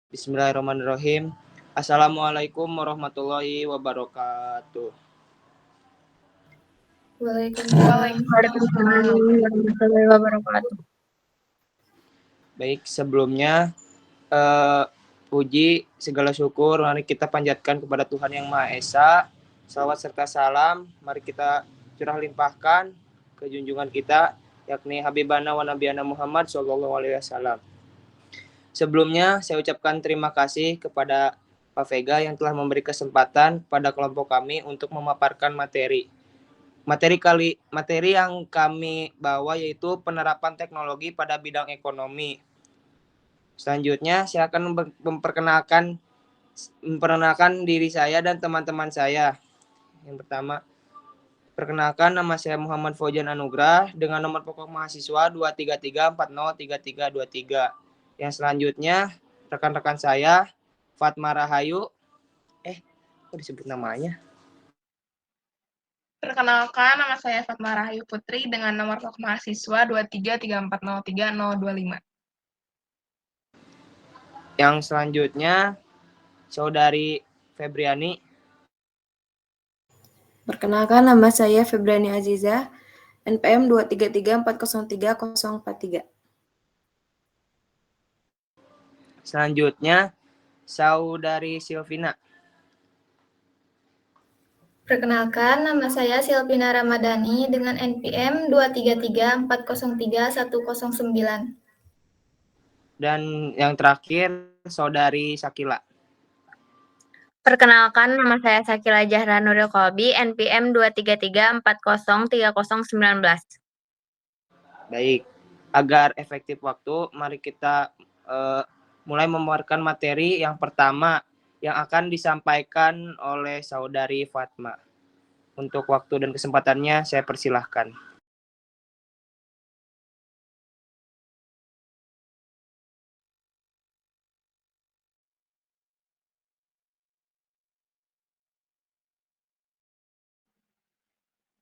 Bismillahirrahmanirrahim. Assalamualaikum warahmatullahi wabarakatuh. Waalaikumsalam warahmatullahi wabarakatuh. Baik, sebelumnya puji segala syukur mari kita panjatkan kepada Tuhan Yang Maha Esa. Salawat serta salam mari kita curah limpahkan ke junjungan kita yakni Habibana wa Nabiyana Muhammad sallallahu alaihi wasallam. Sebelumnya saya ucapkan terima kasih kepada Pak Vega yang telah memberi kesempatan pada kelompok kami untuk memaparkan materi. Materi yang kami bawa yaitu penerapan teknologi pada bidang ekonomi. Selanjutnya saya akan memperkenalkan diri saya dan teman-teman saya. Yang pertama, perkenalkan nama saya Muhammad Faujan Anugrah dengan nomor pokok mahasiswa 233403323. Yang selanjutnya rekan-rekan saya Fatma Rahayu. Kok disebut namanya? Perkenalkan, nama saya Fatma Rahayu Putri dengan nomor pokok mahasiswa 233403025. Yang selanjutnya Saudari Febriani. Perkenalkan, nama saya Febriani Aziza, NPM 233403043. Selanjutnya Saudari Silvina. Perkenalkan, nama saya Silvina Ramadhani dengan NPM 233403109. Dan yang terakhir Saudari Sakila. Perkenalkan, nama saya Sakila Zahra Nuril Kolbi, NPM 233403019. Baik, agar efektif waktu, mari kita mulai memaparkan materi yang pertama yang akan disampaikan oleh Saudari Fatma. Untuk waktu dan kesempatannya saya persilahkan.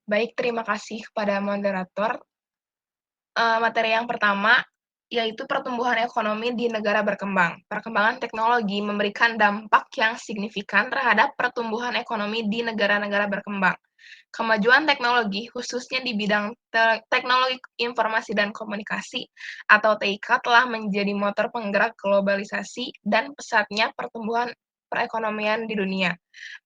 Baik, terima kasih kepada moderator. Materi yang pertama yaitu pertumbuhan ekonomi di negara berkembang. Perkembangan teknologi memberikan dampak yang signifikan terhadap pertumbuhan ekonomi di negara-negara berkembang. Kemajuan teknologi, khususnya di bidang teknologi informasi dan komunikasi atau TIK, telah menjadi motor penggerak globalisasi dan pesatnya pertumbuhan perekonomian di dunia.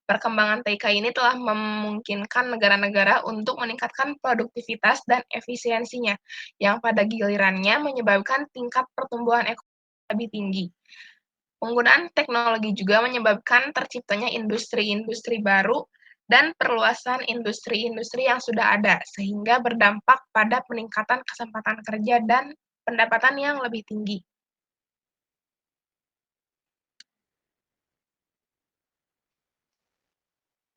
Perkembangan TIK ini telah memungkinkan negara-negara untuk meningkatkan produktivitas dan efisiensinya, yang pada gilirannya menyebabkan tingkat pertumbuhan ekonomi lebih tinggi. Penggunaan teknologi juga menyebabkan terciptanya industri-industri baru dan perluasan industri-industri yang sudah ada, sehingga berdampak pada peningkatan kesempatan kerja dan pendapatan yang lebih tinggi.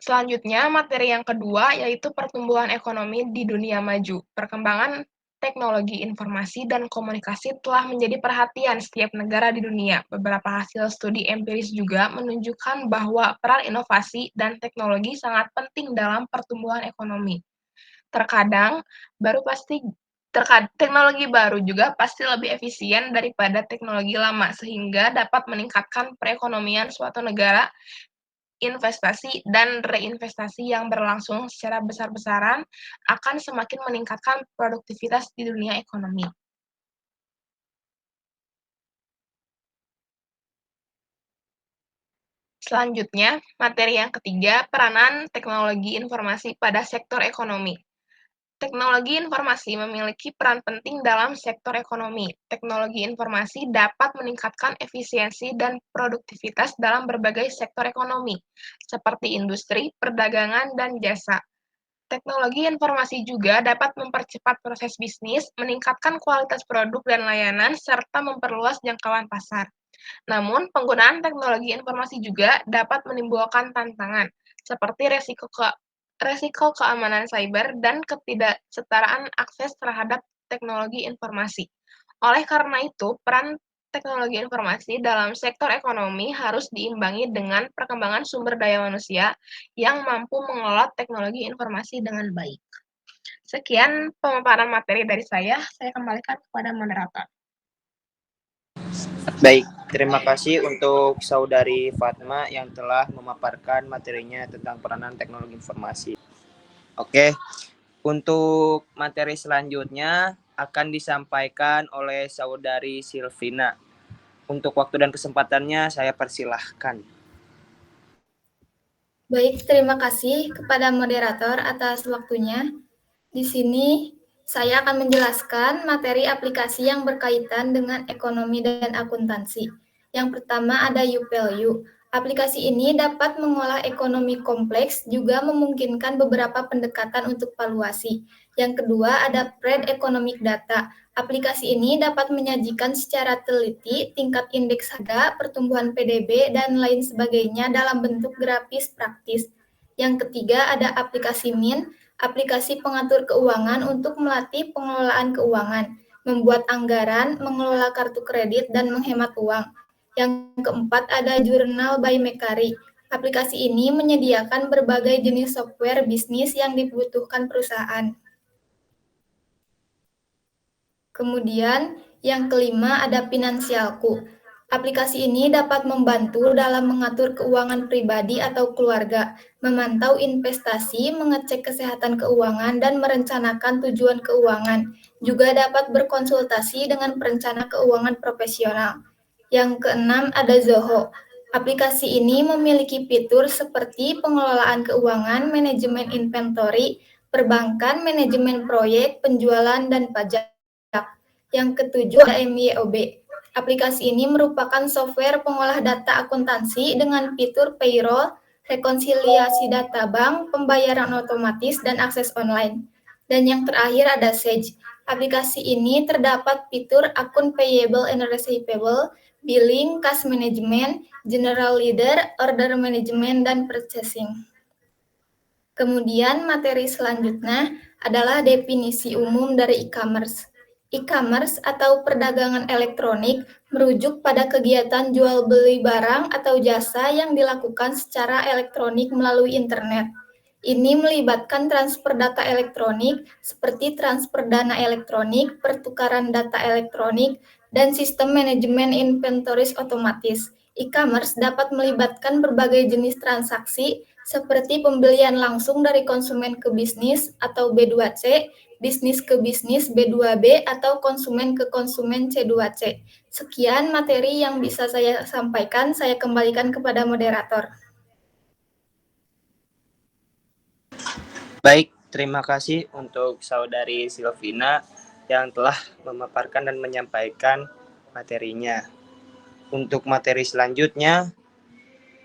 Selanjutnya, materi yang kedua yaitu pertumbuhan ekonomi di dunia maju. Perkembangan teknologi informasi dan komunikasi telah menjadi perhatian setiap negara di dunia. Beberapa hasil studi empiris juga menunjukkan bahwa peran inovasi dan teknologi sangat penting dalam pertumbuhan ekonomi. Terkadang, teknologi baru juga pasti lebih efisien daripada teknologi lama, sehingga dapat meningkatkan perekonomian suatu negara. Investasi dan reinvestasi yang berlangsung secara besar-besaran akan semakin meningkatkan produktivitas di dunia ekonomi. Selanjutnya, materi yang ketiga, peranan teknologi informasi pada sektor ekonomi. Teknologi informasi memiliki peran penting dalam sektor ekonomi. Teknologi informasi dapat meningkatkan efisiensi dan produktivitas dalam berbagai sektor ekonomi, seperti industri, perdagangan, dan jasa. Teknologi informasi juga dapat mempercepat proses bisnis, meningkatkan kualitas produk dan layanan, serta memperluas jangkauan pasar. Namun, penggunaan teknologi informasi juga dapat menimbulkan tantangan, seperti resiko keamanan cyber dan ketidaksetaraan akses terhadap teknologi informasi. Oleh karena itu, peran teknologi informasi dalam sektor ekonomi harus diimbangi dengan perkembangan sumber daya manusia yang mampu mengelola teknologi informasi dengan baik. Sekian pemaparan materi dari saya kembalikan kepada moderator. Baik, terima kasih untuk Saudari Fatma yang telah memaparkan materinya tentang peranan teknologi informasi. Oke, untuk materi selanjutnya akan disampaikan oleh Saudari Silvina. Untuk waktu dan kesempatannya saya persilahkan. Baik, terima kasih kepada moderator atas waktunya. Di sini saya akan menjelaskan materi aplikasi yang berkaitan dengan ekonomi dan akuntansi. Yang pertama ada UValue. Aplikasi ini dapat mengolah ekonomi kompleks, juga memungkinkan beberapa pendekatan untuk valuasi. Yang kedua ada Spread Economic Data. Aplikasi ini dapat menyajikan secara teliti tingkat indeks harga, pertumbuhan PDB, dan lain sebagainya dalam bentuk grafis praktis. Yang ketiga ada aplikasi Min, aplikasi pengatur keuangan untuk melatih pengelolaan keuangan, membuat anggaran, mengelola kartu kredit, dan menghemat uang. Yang keempat ada Journal by Mekari. Aplikasi ini menyediakan berbagai jenis software bisnis yang dibutuhkan perusahaan. Kemudian yang kelima ada Finansialku. Aplikasi ini dapat membantu dalam mengatur keuangan pribadi atau keluarga, memantau investasi, mengecek kesehatan keuangan, dan merencanakan tujuan keuangan. Juga dapat berkonsultasi dengan perencana keuangan profesional. Yang keenam ada Zoho. Aplikasi ini memiliki fitur seperti pengelolaan keuangan, manajemen inventory, perbankan, manajemen proyek, penjualan, dan pajak. Yang ketujuh ada MYOB. Aplikasi ini merupakan software pengolah data akuntansi dengan fitur payroll, rekonsiliasi data bank, pembayaran otomatis, dan akses online. Dan yang terakhir ada Sage. Aplikasi ini terdapat fitur akun payable and receivable, billing, cash management, general ledger, order management, dan purchasing. Kemudian materi selanjutnya adalah definisi umum dari e-commerce. E-commerce atau perdagangan elektronik merujuk pada kegiatan jual beli barang atau jasa yang dilakukan secara elektronik melalui internet. Ini melibatkan transfer data elektronik seperti transfer dana elektronik, pertukaran data elektronik, dan sistem manajemen inventories otomatis. E-commerce dapat melibatkan berbagai jenis transaksi seperti pembelian langsung dari konsumen ke bisnis atau B2C, bisnis ke bisnis B2B, atau konsumen ke konsumen C2C. Sekian materi yang bisa saya sampaikan, saya kembalikan kepada moderator. Baik, terima kasih untuk Saudari Silvina yang telah memaparkan dan menyampaikan materinya. Untuk materi selanjutnya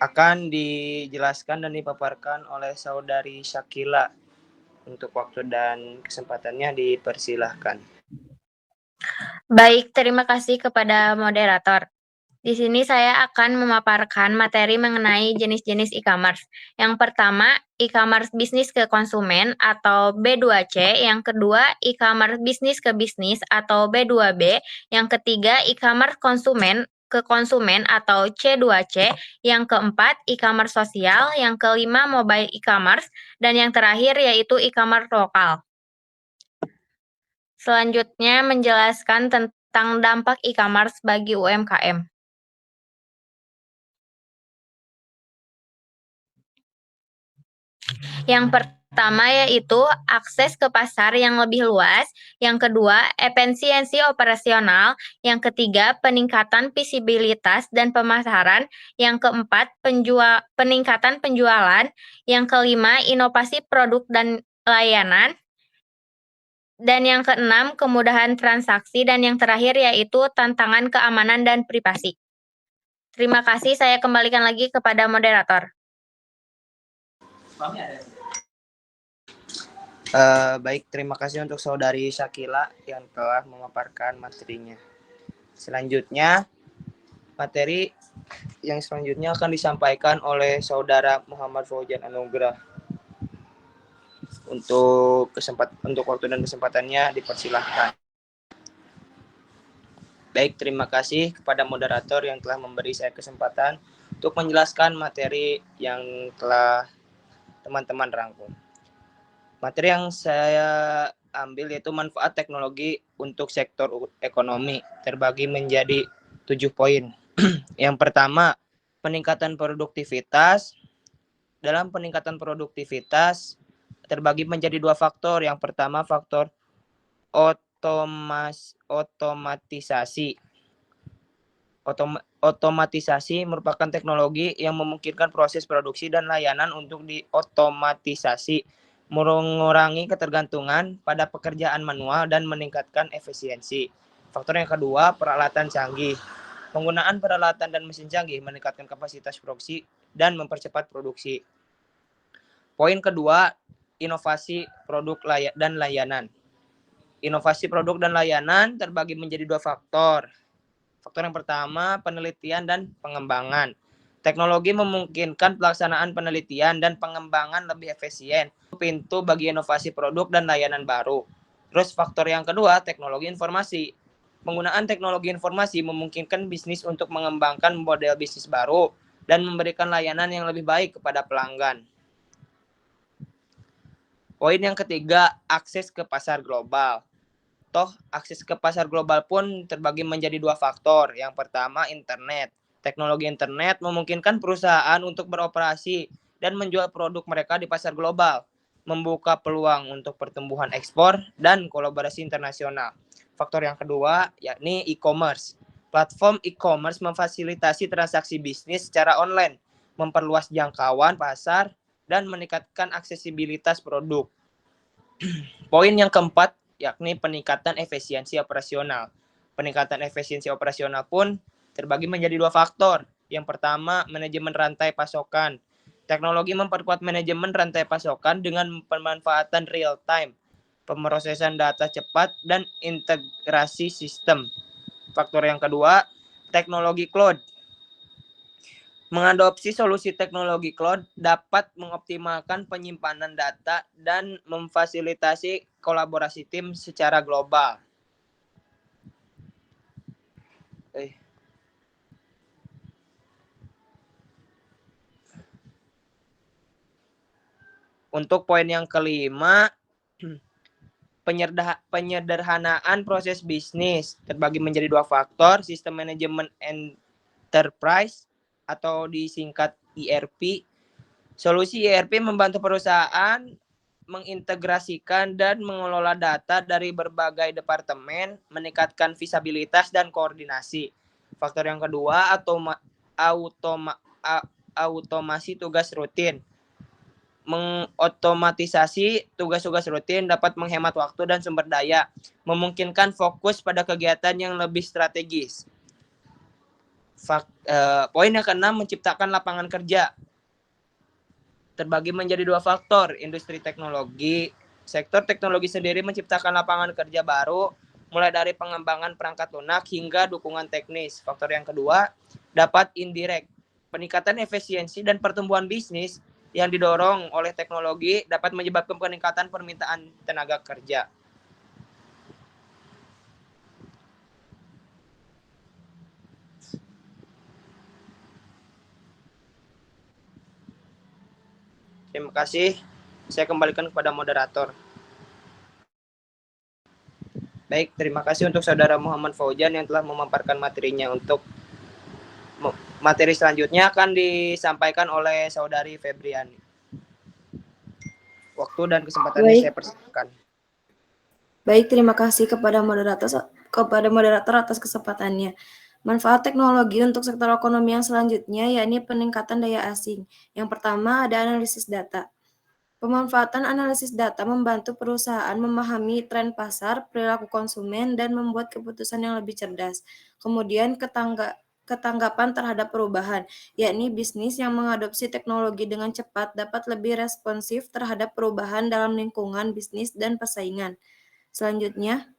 akan dijelaskan dan dipaparkan oleh Saudari Syakila. Untuk waktu dan kesempatannya dipersilahkan. Baik, terima kasih kepada moderator. Di sini saya akan memaparkan materi mengenai jenis-jenis e-commerce. Yang pertama, e-commerce bisnis ke konsumen atau B2C. Yang kedua, e-commerce bisnis ke bisnis atau B2B. Yang ketiga, e-commerce konsumen ke konsumen atau C2C. Yang keempat, e-commerce sosial. Yang kelima, mobile e-commerce. Dan yang terakhir yaitu e-commerce lokal. Selanjutnya menjelaskan tentang dampak e-commerce bagi UMKM. Yang pertama yaitu akses ke pasar yang lebih luas, yang kedua efisiensi operasional, yang ketiga peningkatan visibilitas dan pemasaran, yang keempat peningkatan penjualan, yang kelima inovasi produk dan layanan, dan yang keenam kemudahan transaksi, dan yang terakhir yaitu tantangan keamanan dan privasi. Terima kasih, saya kembalikan lagi kepada moderator. Baik, terima kasih untuk Saudari Syakila yang telah memaparkan materinya. Selanjutnya, materi yang selanjutnya akan disampaikan oleh Saudara Muhammad Fauzian Anugrah. Untuk waktu dan kesempatannya dipersilahkan. Baik, terima kasih kepada moderator yang telah memberi saya kesempatan untuk menjelaskan materi yang telah teman-teman rangkum. Materi yang saya ambil yaitu manfaat teknologi untuk sektor ekonomi terbagi menjadi 7 poin. Yang pertama, peningkatan produktivitas. Dalam peningkatan produktivitas terbagi menjadi 2 faktor. Yang pertama faktor otomatisasi. Otomatisasi merupakan teknologi yang memungkinkan proses produksi dan layanan untuk diotomatisasi, mengurangi ketergantungan pada pekerjaan manual dan meningkatkan efisiensi. Faktor yang kedua, peralatan canggih. Penggunaan peralatan dan mesin canggih meningkatkan kapasitas produksi dan mempercepat produksi. Poin kedua, inovasi produk dan layanan. Inovasi produk dan layanan terbagi menjadi 2 faktor. Faktor yang pertama, penelitian dan pengembangan. Teknologi memungkinkan pelaksanaan penelitian dan pengembangan lebih efisien. Pintu bagi inovasi produk dan layanan baru. Terus faktor yang kedua, teknologi informasi. Penggunaan teknologi informasi memungkinkan bisnis untuk mengembangkan model bisnis baru dan memberikan layanan yang lebih baik kepada pelanggan. Poin yang ketiga, akses ke pasar global. Toh, akses ke pasar global pun terbagi menjadi 2 faktor. Yang pertama, internet. Teknologi internet memungkinkan perusahaan untuk beroperasi dan menjual produk mereka di pasar global, membuka peluang untuk pertumbuhan ekspor dan kolaborasi internasional. Faktor yang kedua, yakni e-commerce. Platform e-commerce memfasilitasi transaksi bisnis secara online, memperluas jangkauan pasar, dan meningkatkan aksesibilitas produk. Poin yang keempat, yakni peningkatan efisiensi operasional. Peningkatan efisiensi operasional pun terbagi menjadi 2 faktor. Yang pertama, manajemen rantai pasokan. Teknologi memperkuat manajemen rantai pasokan dengan pemanfaatan real time, pemrosesan data cepat, dan integrasi sistem. Faktor yang kedua, teknologi cloud. Mengadopsi solusi teknologi cloud dapat mengoptimalkan penyimpanan data dan memfasilitasi kolaborasi tim secara global. Untuk poin yang kelima, penyederhanaan proses bisnis terbagi menjadi 2 faktor, sistem manajemen enterprise atau disingkat ERP. Solusi ERP membantu perusahaan mengintegrasikan dan mengelola data dari berbagai departemen, meningkatkan visibilitas dan koordinasi. Faktor yang kedua, automasi tugas rutin. Mengotomatisasi tugas-tugas rutin dapat menghemat waktu dan sumber daya, memungkinkan fokus pada kegiatan yang lebih strategis. Poin yang keenam, menciptakan lapangan kerja. Terbagi menjadi 2 faktor, industri teknologi. Sektor teknologi sendiri menciptakan lapangan kerja baru, mulai dari pengembangan perangkat lunak hingga dukungan teknis. Faktor yang kedua, dapat indirect. Peningkatan efisiensi dan pertumbuhan bisnis yang didorong oleh teknologi dapat menyebabkan peningkatan permintaan tenaga kerja. Terima kasih. Saya kembalikan kepada moderator. Baik, terima kasih untuk Saudara Muhammad Faujan yang telah memaparkan materinya. Untuk materi selanjutnya akan disampaikan oleh Saudari Febriani. Waktu dan kesempatannya saya persilakan. Baik, terima kasih kepada moderator atas kesempatannya. Manfaat teknologi untuk sektor ekonomi yang selanjutnya yakni peningkatan daya asing. Yang pertama ada analisis data. Pemanfaatan analisis data membantu perusahaan memahami tren pasar, perilaku konsumen, dan membuat keputusan yang lebih cerdas. Kemudian ketanggapan terhadap perubahan, yakni bisnis yang mengadopsi teknologi dengan cepat dapat lebih responsif terhadap perubahan dalam lingkungan bisnis dan persaingan. Selanjutnya,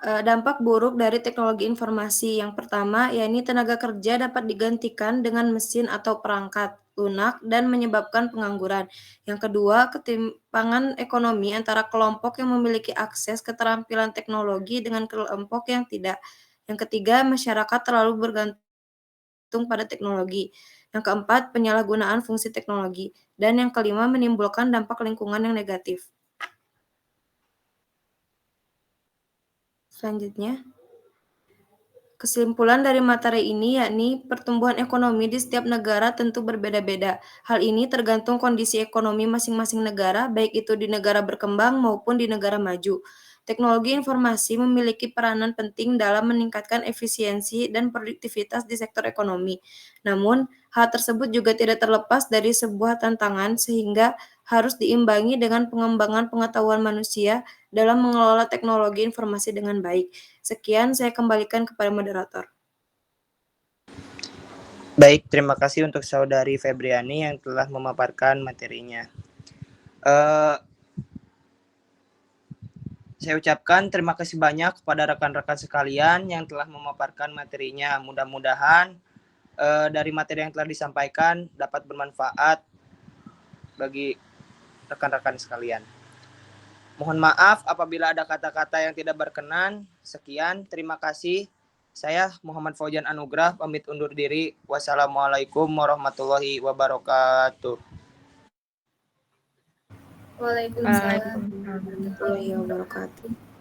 dampak buruk dari teknologi informasi. Yang pertama, yakni tenaga kerja dapat digantikan dengan mesin atau perangkat lunak dan menyebabkan pengangguran. Yang kedua, ketimpangan ekonomi antara kelompok yang memiliki akses keterampilan teknologi dengan kelompok yang tidak. Yang ketiga, masyarakat terlalu bergantung pada teknologi. Yang keempat, penyalahgunaan fungsi teknologi. Dan yang kelima, menimbulkan dampak lingkungan yang negatif. Selanjutnya, Kesimpulan dari materi ini yakni pertumbuhan ekonomi di setiap negara tentu berbeda-beda. Hal ini tergantung kondisi ekonomi masing-masing negara, baik itu di negara berkembang maupun di negara maju. Teknologi informasi memiliki peranan penting dalam meningkatkan efisiensi dan produktivitas di sektor ekonomi. Namun, hal tersebut juga tidak terlepas dari sebuah tantangan sehingga harus diimbangi dengan pengembangan pengetahuan manusia dalam mengelola teknologi informasi dengan baik. Sekian, saya kembalikan kepada moderator. Baik, terima kasih untuk Saudari Febriani yang telah memaparkan materinya. Saya ucapkan terima kasih banyak kepada rekan-rekan sekalian yang telah memaparkan materinya. Mudah-mudahan dari materi yang telah disampaikan dapat bermanfaat bagi rekan-rekan sekalian. Mohon maaf apabila ada kata-kata yang tidak berkenan. Sekian, terima kasih. Saya Muhammad Faujan Anugrah pamit undur diri. Wassalamualaikum warahmatullahi wabarakatuh. Waalaikumsalam. Warahmatullahi wabarakatuh.